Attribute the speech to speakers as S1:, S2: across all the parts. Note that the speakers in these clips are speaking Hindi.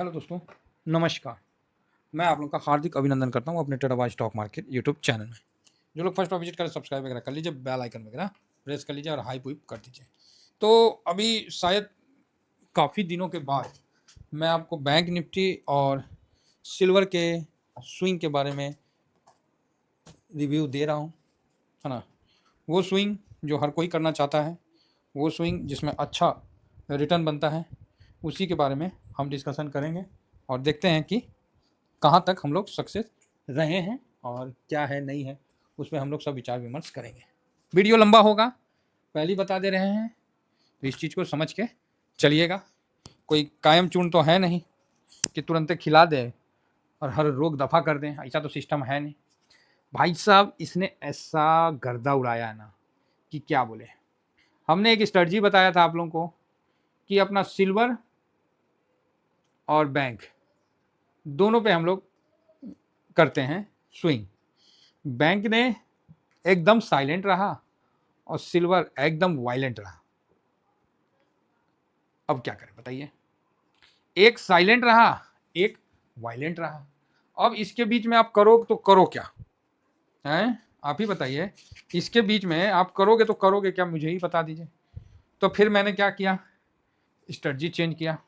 S1: हेलो दोस्तों, नमस्कार। मैं आप लोगों का हार्दिक अभिनंदन करता हूँ अपने टेराबाज स्टॉक मार्केट यूट्यूब चैनल में। जो लोग फर्स्ट बार विजिट करें सब्सक्राइब वगैरह कर लीजिए, बेल आइकन वगैरह प्रेस कर लीजिए और हाइप हुइप कर दीजिए। तो अभी शायद काफ़ी दिनों के बाद मैं आपको बैंक निफ्टी और सिल्वर के स्विंग के बारे में रिव्यू दे रहा हूँ, है ना। वो स्विंग जो हर कोई करना चाहता है, वो स्विंग जिसमें अच्छा रिटर्न बनता है, उसी के बारे में हम डिस्कशन करेंगे और देखते हैं कि कहाँ तक हम लोग सक्सेस रहे हैं और क्या है नहीं है, उसमें हम लोग सब विचार विमर्श करेंगे। वीडियो लंबा होगा, पहले ही बता दे रहे हैं, तो इस चीज़ को समझ के चलिएगा। कोई कायम चूर्ण तो है नहीं कि तुरंत खिला दे और हर रोग दफा कर दें, ऐसा तो सिस्टम है नहीं भाई साहब। इसने ऐसा गर्दा उड़ाया है ना कि क्या बोले। हमने एक स्ट्रेटजी बताया था आप लोगों को कि अपना सिल्वर और बैंक दोनों पे हम लोग करते हैं स्विंग। बैंक ने एकदम साइलेंट रहा और सिल्वर एकदम वायलेंट रहा। अब क्या करें बताइए, एक साइलेंट रहा, एक वायलेंट रहा। अब इसके बीच में आप करो तो करो क्या हैं, आप ही बताइए। इसके बीच में आप करोगे तो करोगे क्या, मुझे ही बता दीजिए। तो फिर मैंने क्या किया, स्ट्रेटजी चेंज किया।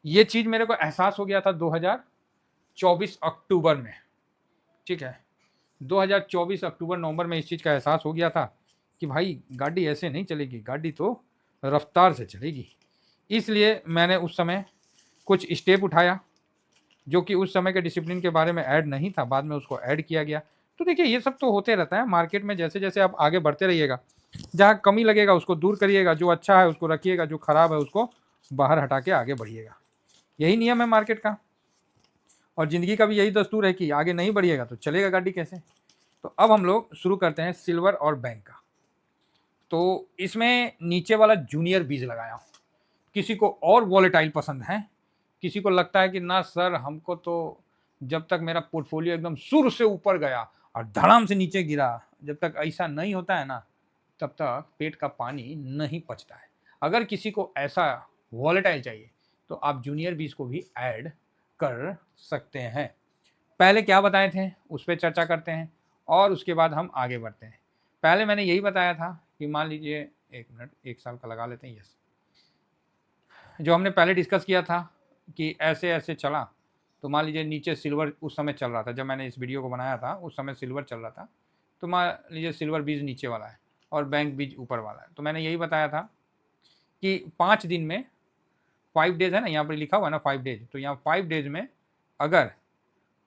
S1: ये चीज मेरे को एहसास हो गया था 2024 अक्टूबर में, ठीक है। 2024 अक्टूबर नवंबर में इस चीज का एहसास हो गया था कि भाई गाड़ी ऐसे नहीं चलेगी, गाड़ी तो रफ्तार से चलेगी। इसलिए मैंने उस समय कुछ स्टेप उठाया जो कि उस समय के डिसिप्लिन के बारे में ऐड नहीं था, बाद में उसको ऐड किया गया। तो देखिए ये सब तो होते रहता है मार्केट में, जैसे जैसे आप आगे बढ़ते रहिएगा, जहाँ कमी लगेगा उसको दूर करिएगा, जो अच्छा है उसको रखिएगा, जो खराब है उसको बाहर हटा के आगे बढ़िएगा। यही नियम है मार्केट का, और ज़िंदगी का भी यही दस्तूर है कि आगे नहीं बढ़िएगा तो चलेगा गाड़ी कैसे। तो अब हम लोग शुरू करते हैं सिल्वर और बैंक का। तो इसमें नीचे वाला जूनियर बीज लगाया हूँ। किसी को और वॉलेटाइल पसंद है, किसी को लगता है कि ना सर हमको तो जब तक मेरा पोर्टफोलियो एकदम सुर से ऊपर गया और धड़ाम से नीचे गिरा, जब तक ऐसा नहीं होता है ना, तब तक पेट का पानी नहीं पचता है। अगर किसी को ऐसा वॉलेटाइल चाहिए तो आप जूनियर बीज को भी ऐड कर सकते हैं। पहले क्या बताए थे उस पर चर्चा करते हैं और उसके बाद हम आगे बढ़ते हैं। पहले मैंने यही बताया था कि मान लीजिए, एक मिनट, एक साल का लगा लेते हैं। यस, जो हमने पहले डिस्कस किया था कि ऐसे ऐसे चला, तो मान लीजिए नीचे सिल्वर उस समय चल रहा था, जब मैंने इस वीडियो को बनाया था उस समय सिल्वर चल रहा था। तो मान लीजिए सिल्वर बीज नीचे वाला है और बैंक बीज ऊपर वाला है। तो मैंने यही बताया था कि 5 दिन में, 5 डेज है ना, यहाँ पर लिखा हुआ है ना 5 डेज, तो यहाँ 5 डेज में अगर,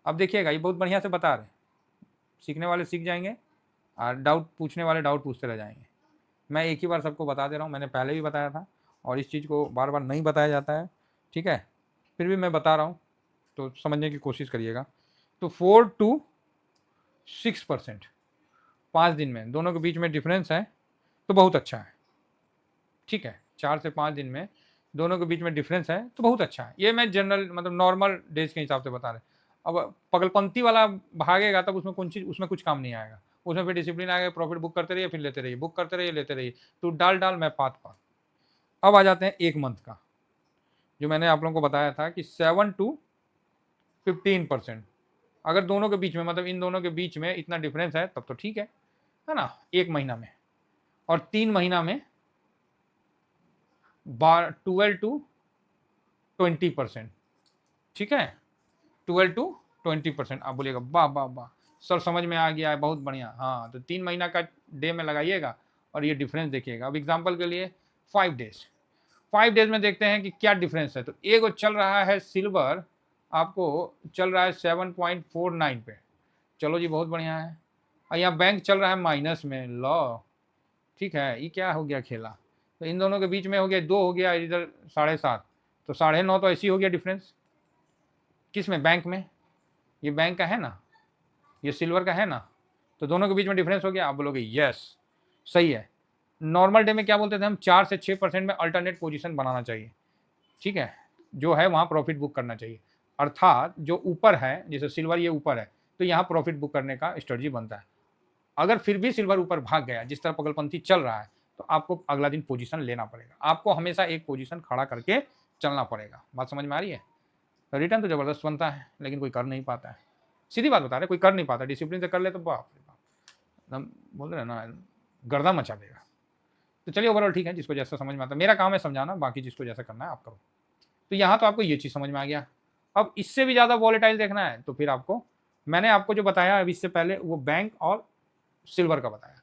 S1: अब देखिएगा ये बहुत बढ़िया से बता रहे हैं, सीखने वाले सीख जाएंगे और डाउट पूछने वाले डाउट पूछते रह जाएंगे। मैं एक ही बार सबको बता दे रहा हूँ, मैंने पहले भी बताया था और इस चीज़ को बार बार नहीं बताया जाता है, ठीक है, फिर भी मैं बता रहा हूँ तो समझने की कोशिश करिएगा। तो 4 to 6% 5 दिन में दोनों के बीच में डिफरेंस है, तो बहुत अच्छा है, ठीक है। 4 से 5 दिन में दोनों के बीच में डिफरेंस है तो बहुत अच्छा है। ये मैं जनरल मतलब नॉर्मल डेज के हिसाब से बता रहे। अब पगलपंती वाला भागेगा तब उसमें कौन चीज़, उसमें कुछ काम नहीं आएगा। उसमें फिर डिसिप्लिन आएगा, प्रॉफिट बुक करते रहिए, फिर लेते रहिए, बुक करते रहिए, लेते रहिए, तो डाल डाल मैं पात पात। अब आ जाते हैं एक मंथ का, जो मैंने आप लोगों को बताया था कि 7 to 15%। अगर दोनों के बीच में, मतलब इन दोनों के बीच में इतना डिफरेंस है तब तो ठीक है ना। एक महीना में और 3 महीना में 12 to 20%, ठीक है। 12 to 20%। आप बोलिएगा वाह वाह वाह सर, समझ में आ गया है, बहुत बढ़िया। हाँ, तो 3 महीना का डे में लगाइएगा और ये डिफरेंस देखिएगा। अब एग्जांपल के लिए 5 डेज, 5 डेज में देखते हैं कि क्या डिफरेंस है। तो एक चल रहा है सिल्वर, आपको चल रहा है 7.49 पे, चलो जी बहुत बढ़िया है। और यहाँ बैंक चल रहा है माइनस में, लो ठीक है, ये क्या हो गया खेला। तो इन दोनों के बीच में हो गया 2, हो गया इधर 7.5, तो 9.5 तो ऐसी हो गया डिफरेंस। किस में, बैंक में। ये बैंक का है ना, ये सिल्वर का है ना, तो दोनों के बीच में डिफरेंस हो गया। आप बोलोगे यस सही है। नॉर्मल डे में क्या बोलते थे हम, 4 से 6% में अल्टरनेट पोजीशन बनाना चाहिए, ठीक है, जो है वहाँ प्रॉफिट बुक करना चाहिए। अर्थात जो ऊपर है, जैसे सिल्वर ये ऊपर है, तो यहाँ प्रॉफिट बुक करने का स्ट्रेटजी बनता है। अगर फिर भी सिल्वर ऊपर भाग गया, जिस तरह पगलपंथी चल रहा है, तो आपको अगला दिन पोजीशन लेना पड़ेगा। आपको हमेशा एक पोजीशन खड़ा करके चलना पड़ेगा। बात समझ में आ रही है। रिटर्न तो ज़बरदस्त बनता है, लेकिन कोई कर नहीं पाता है। सीधी बात बता रहे, कोई कर नहीं पाता, डिसिप्लिन से कर ले तो बाप रे बाप, एकदम बोल रहे हैं ना, गर्दा मचा देगा। तो चलिए ओवरऑल ठीक है, जिसको जैसा समझ में आता है, मेरा काम है समझाना, बाकी जिसको जैसा करना है आप करो। तो यहाँ तो आपको ये चीज़ समझ में आ गया। अब इससे भी ज़्यादा वॉलेटाइल देखना है तो फिर आपको, मैंने आपको जो बताया अभी इससे पहले वो बैंक और सिल्वर का बताया,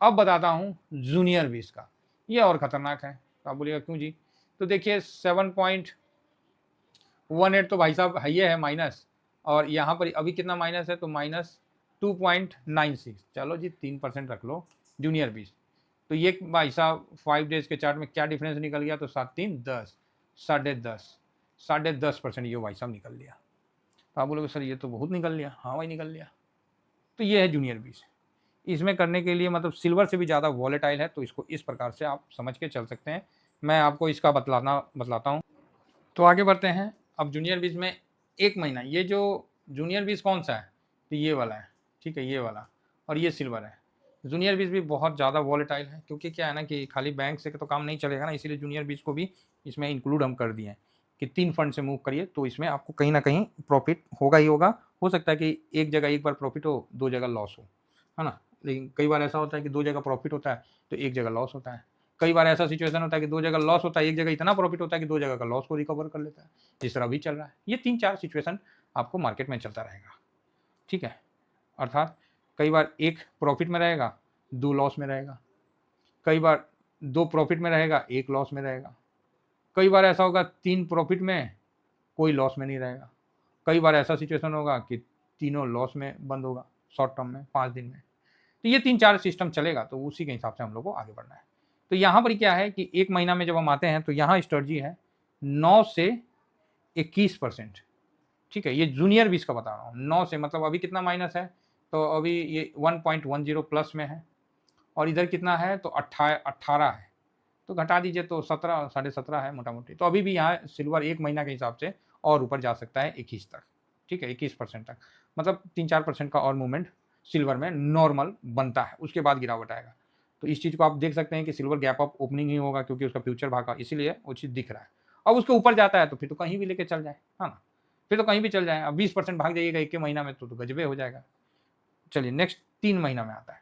S1: अब बताता हूँ जूनियर बीस का, ये और खतरनाक है। तो आप बोलिएगा क्यों जी? तो देखिए 7.18 तो भाई साहब है, ये है माइनस, और यहाँ पर अभी कितना माइनस है, तो -2.96, चलो जी 3% रख लो जूनियर बीस। तो ये भाई साहब 5 डेज के चार्ट में क्या डिफरेंस निकल गया, तो 7 3 10, 10.5% ये भाई साहब निकल लिया। तो आप बोलोगे सर ये तो बहुत निकल लिया, हाँ भाई निकल लिया। तो ये है जूनियर बीस। इसमें करने के लिए मतलब सिल्वर से भी ज़्यादा वॉलेटाइल है, तो इसको इस प्रकार से आप समझ के चल सकते हैं। मैं आपको इसका बतलाता हूँ। तो आगे बढ़ते हैं। अब जूनियर बीस में एक महीना, ये जो जूनियर बीस कौन सा है, तो ये वाला है, ठीक है, ये वाला, और ये सिल्वर है। जूनियर बीस भी बहुत ज़्यादा वॉलेटाइल है, क्योंकि क्या है ना कि खाली बैंक से तो काम नहीं चलेगा ना, इसीलिए जूनियर बीस को भी इसमें इंक्लूड हम कर दिए हैं कि 3 फंड से मूव करिए, तो इसमें आपको कहीं ना कहीं प्रॉफिट होगा ही होगा। हो सकता है कि एक जगह एक बार प्रॉफिट हो, 2 जगह लॉस हो, है ना। लेकिन कई बार ऐसा होता है कि 2 जगह प्रॉफिट होता है तो एक जगह लॉस होता है। कई बार ऐसा सिचुएशन होता है कि 2 जगह लॉस होता है, एक जगह इतना प्रॉफिट होता है कि 2 जगह का लॉस को रिकवर कर लेता है, जिस तरह अभी चल रहा है। ये 3-4 सिचुएशन आपको मार्केट में चलता रहेगा, ठीक है। अर्थात कई बार 1 प्रॉफिट में रहेगा, 2 लॉस में रहेगा, कई बार 2 प्रॉफिट में रहेगा, 1 लॉस में रहेगा, कई बार ऐसा होगा 3 प्रॉफिट में, कोई लॉस में नहीं रहेगा, कई बार ऐसा सिचुएशन होगा कि तीनों लॉस में बंद होगा शॉर्ट टर्म में 5 दिन में। तो ये 3-4 सिस्टम चलेगा, तो उसी के हिसाब से हम लोग को आगे बढ़ना है। तो यहाँ पर क्या है कि 1 महीना में जब हम आते हैं तो यहाँ स्ट्रेटजी है 9 से 21%, ठीक है। ये जूनियर बीस का बता रहा हूँ, 9 से मतलब अभी कितना माइनस है, तो अभी ये 1.10 प्लस में है, और इधर कितना है, तो 18 है, तो घटा दीजिए तो 17 17.5 है मोटा मोटी। तो अभी भी यहाँ सिल्वर 1 महीना के हिसाब से और ऊपर जा सकता है 21 तक, ठीक है, 21% तक, मतलब 3-4% का और मूवमेंट सिल्वर में नॉर्मल बनता है, उसके बाद गिरावट आएगा। तो इस चीज़ को आप देख सकते हैं कि सिल्वर गैप अप ओपनिंग ही होगा, क्योंकि उसका फ्यूचर भागा, इसीलिए वो चीज़ दिख रहा है। अब उसके ऊपर जाता है तो फिर तो कहीं भी लेके चल जाए, हाँ ना, फिर तो कहीं भी चल जाए। अब 20% भाग जाइएगा 1 महीना में तो गजबे हो जाएगा। चलिए नेक्स्ट 3 महीना में आता है।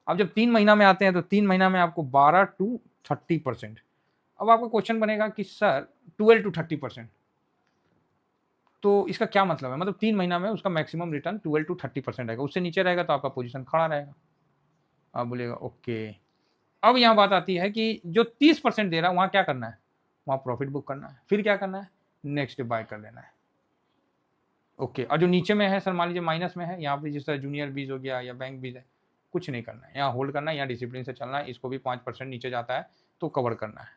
S1: अब जब 3 महीना में आते हैं तो 3 महीना में आपको 12 टू 30%। अब आपका क्वेश्चन बनेगा कि सर 12 टू 30%, तो इसका क्या मतलब है, मतलब 3 महीना में उसका मैक्सिमम रिटर्न 12 टू 30% रहेगा, उससे नीचे रहेगा तो आपका पोजीशन खड़ा रहेगा। आप बोलेगा ओके। अब यहाँ बात आती है कि जो 30% दे रहा है वहाँ क्या करना है, वहाँ प्रॉफिट बुक करना है, फिर क्या करना है, नेक्स्ट डे बाय कर लेना है, ओके। और जो नीचे में है सर, मान लीजिए माइनस में है, यहाँ पे जिस तरह जूनियर बीज हो गया या बैंक बीज है, कुछ नहीं करना है, यहाँ होल्ड करना है, यहाँ डिसिप्लिन से चलना है, इसको भी 5% नीचे जाता है तो कवर करना है।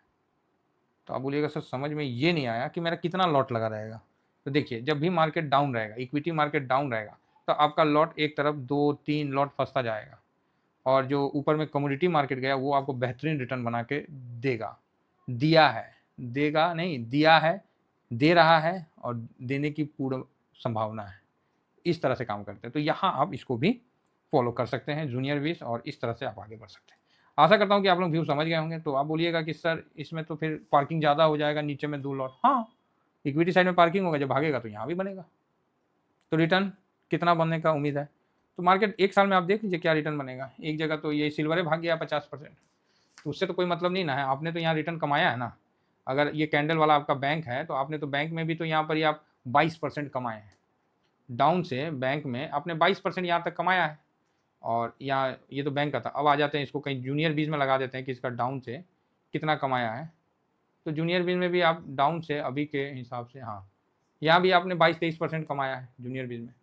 S1: तो आप बोलिएगा सर समझ में ये नहीं आया कि मेरा कितना लॉट लगा रहेगा। तो देखिए जब भी मार्केट डाउन रहेगा, इक्विटी मार्केट डाउन रहेगा, तो आपका लॉट एक तरफ 2-3 लॉट फंसता जाएगा, और जो ऊपर में कमोडिटी मार्केट गया वो आपको बेहतरीन रिटर्न बना के देगा, दिया है, देगा नहीं, दिया है, दे रहा है, और देने की पूर्ण संभावना है। इस तरह से काम करते हैं। तो यहाँ आप इसको भी फॉलो कर सकते हैं जूनियर बीस, और इस तरह से आप आगे बढ़ सकते हैं। आशा करता हूँ कि आप लोग व्यू समझ गए होंगे। तो आप बोलिएगा कि सर इसमें तो फिर पार्किंग ज़्यादा हो जाएगा, नीचे में 2 लॉट, हाँ, इक्विटी साइड में पार्किंग होगा, जब भागेगा तो यहाँ भी बनेगा। तो रिटर्न कितना बनने का उम्मीद है, तो मार्केट 1 साल में आप देख लीजिए क्या रिटर्न बनेगा। एक जगह तो ये सिल्वरे भाग गया 50%, तो उससे तो कोई मतलब नहीं ना है, आपने तो यहाँ रिटर्न कमाया है ना। अगर ये कैंडल वाला आपका बैंक है तो आपने तो बैंक में भी तो यहाँ पर ही आप 22% कमाए हैं, डाउन से बैंक में आपने 22% यहाँ तक कमाया है। और यहाँ ये तो बैंक का था। अब आ जाते हैं इसको कहीं जूनियर बीज में लगा देते हैं कि इसका डाउन से कितना कमाया है। तो जूनियर बीज में भी आप डाउन से अभी के हिसाब से, हाँ, यहाँ भी आपने 22-23% कमाया है जूनियर बीज में।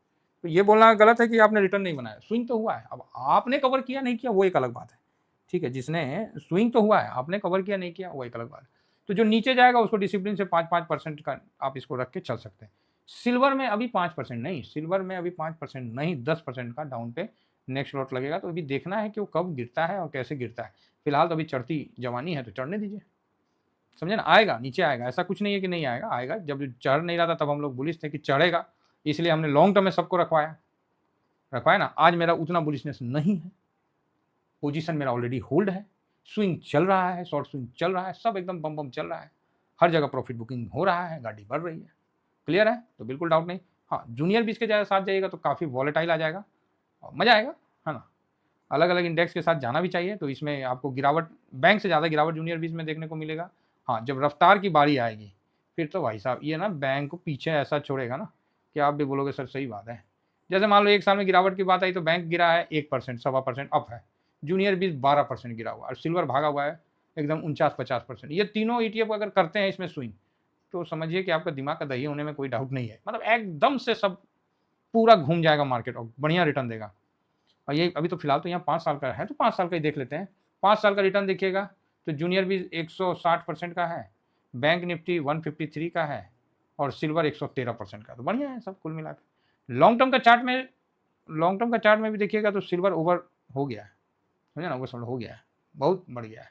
S1: तो ये बोलना गलत है कि आपने रिटर्न नहीं बनाया, स्विंग तो हुआ है। अब आपने कवर किया नहीं किया वो एक अलग बात है, ठीक है। जिसने स्विंग तो हुआ है, आपने कवर किया नहीं किया वो एक अलग बात है। तो जो नीचे जाएगा उसको डिसिप्लिन से 5-5% का आप इसको रख के चल सकते हैं। सिल्वर में अभी 5% नहीं, सिल्वर में अभी 5% नहीं, 10% का डाउन पे नेक्स्ट लॉट लगेगा। तो अभी देखना है कि वो कब गिरता है और कैसे गिरता है। फिलहाल तो अभी चढ़ती जवानी है तो चढ़ने दीजिए, समझे ना। आएगा, नीचे आएगा, ऐसा कुछ नहीं है कि नहीं आएगा, आएगा। जब चढ़ नहीं रहा था तब हम लोग बुलिश थे कि चढ़ेगा, इसलिए हमने लॉन्ग टर्म में सबको रखवाया ना। आज मेरा उतना बुलिशनेस नहीं है, पोजीशन मेरा ऑलरेडी होल्ड है, स्विंग चल रहा है, शॉर्ट स्विंग चल रहा है, सब एकदम बम बम चल रहा है, हर जगह प्रॉफिट बुकिंग हो रहा है, गाड़ी बढ़ रही है, क्लियर है? तो बिल्कुल डाउट नहीं। हाँ, जूनियर बीज के साथ जाइएगा तो काफ़ी वॉलेटाइल आ जाएगा और मज़ा आएगा, है ना? अलग अलग इंडेक्स के साथ जाना भी चाहिए, तो इसमें आपको गिरावट, बैंक से ज़्यादा गिरावट जूनियर बीज में देखने को मिलेगा। हाँ, जब रफ्तार की बारी आएगी फिर तो भाई साहब ये ना बैंक को पीछे ऐसा छोड़ेगा ना कि आप भी बोलोगे सर सही बात है। जैसे मान लो 1 साल में गिरावट की बात आई तो बैंक गिरा है 1%, 1.25% अप है, जूनियर बीज 12% गिरा हुआ है और सिल्वर भागा हुआ है एकदम 49-50%। ये तीनों ईटीएफ अगर करते हैं इसमें स्विंग, तो समझिए कि आपका दिमाग का दही होने में कोई डाउट नहीं है। मतलब एकदम से सब पूरा घूम जाएगा मार्केट और बढ़िया रिटर्न देगा। और ये अभी तो फिलहाल तो यहाँ 5 साल का है, तो 5 साल का ही देख लेते हैं। 5 साल का रिटर्न देखिएगा तो जूनियर भी 160% का है, बैंक निफ्टी 153 का है और सिल्वर 113% का। तो बढ़िया है सब कुल मिला के। लॉन्ग टर्म का चार्ट में भी देखिएगा तो सिल्वर ओवर हो गया है, समझे ना, ओवर हो गया है, बहुत बढ़ गया है।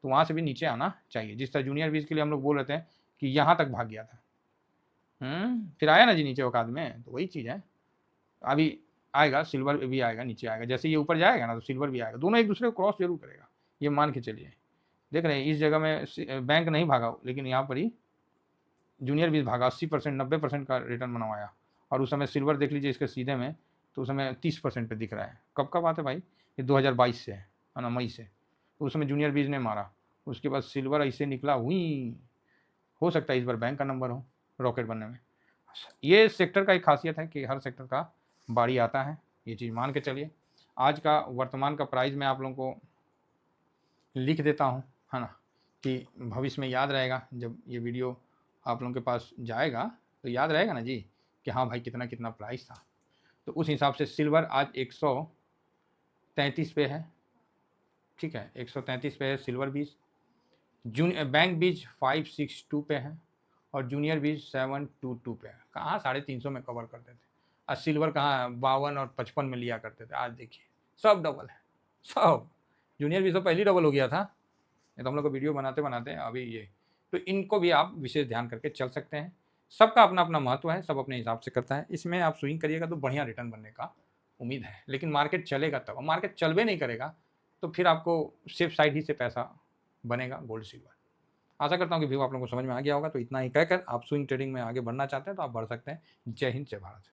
S1: तो वहाँ से भी नीचे आना चाहिए, जिस तरह जूनियर बीज के लिए हम लोग बोल रहे थे कि यहाँ तक भाग गया था, फिर आया ना जी नीचे औकात में, तो वही चीज़ है। अभी आएगा, सिल्वर भी आएगा, नीचे आएगा, जैसे ये ऊपर जाएगा ना तो सिल्वर भी आएगा, दोनों एक दूसरे को क्रॉस जरूर करेगा, ये मान के चलिए। देख रहे हैं इस जगह में बैंक नहीं भागा, लेकिन यहाँ पर ही जूनियर भी भागा, 80% 90% का रिटर्न बनवाया। और उस समय सिल्वर देख लीजिए इसके सीधे में, तो उस समय 30% पे दिख रहा है। कब का बात है भाई, ये 2022 से है ना, मई से। तो उस समय जूनियर बीज ने मारा, उसके बाद सिल्वर ऐसे निकला हुई। हो सकता है इस बार बैंक का नंबर हो रॉकेट बनने में। ये सेक्टर का एक खासियत है कि हर सेक्टर का बारी आता है, ये चीज़ मान के चलिए। आज का वर्तमान का प्राइस मैं आप लोगों को लिख देता हूँ, है ना, कि भविष्य में याद रहेगा, जब ये वीडियो आप लोगों के पास जाएगा तो याद रहेगा ना जी कि हाँ भाई कितना कितना प्राइस था। तो उस हिसाब से सिल्वर आज 133 पे है, ठीक है, 133 पे है सिल्वर बीज। बैंक बीज 562 पे है और जूनियर बीज 722 पे है। कहाँ 350 में कवर करते थे, और सिल्वर कहाँ 52 और 55 में लिया करते थे। आज देखिए सब डबल है, सब। जूनियर बीज तो पहले डबल हो गया था, ये तो हम लोग को वीडियो बनाते बनाते अभी ये। तो इनको भी आप विशेष ध्यान करके चल सकते हैं। सबका अपना अपना महत्व है, सब अपने हिसाब से करता है। इसमें आप स्विंग करिएगा तो बढ़िया रिटर्न बनने का उम्मीद है, लेकिन मार्केट चलेगा तब। मार्केट चलबे नहीं करेगा तो फिर आपको सेफ साइड ही से पैसा बनेगा गोल्ड सिल्वर। आशा करता हूँ कि व्यू आप लोगों को समझ में आ गया होगा। तो इतना ही कहकर आप स्विंग ट्रेडिंग में आगे बढ़ना चाहते हैं तो आप बढ़ सकते हैं। जय हिंद, जय भारत।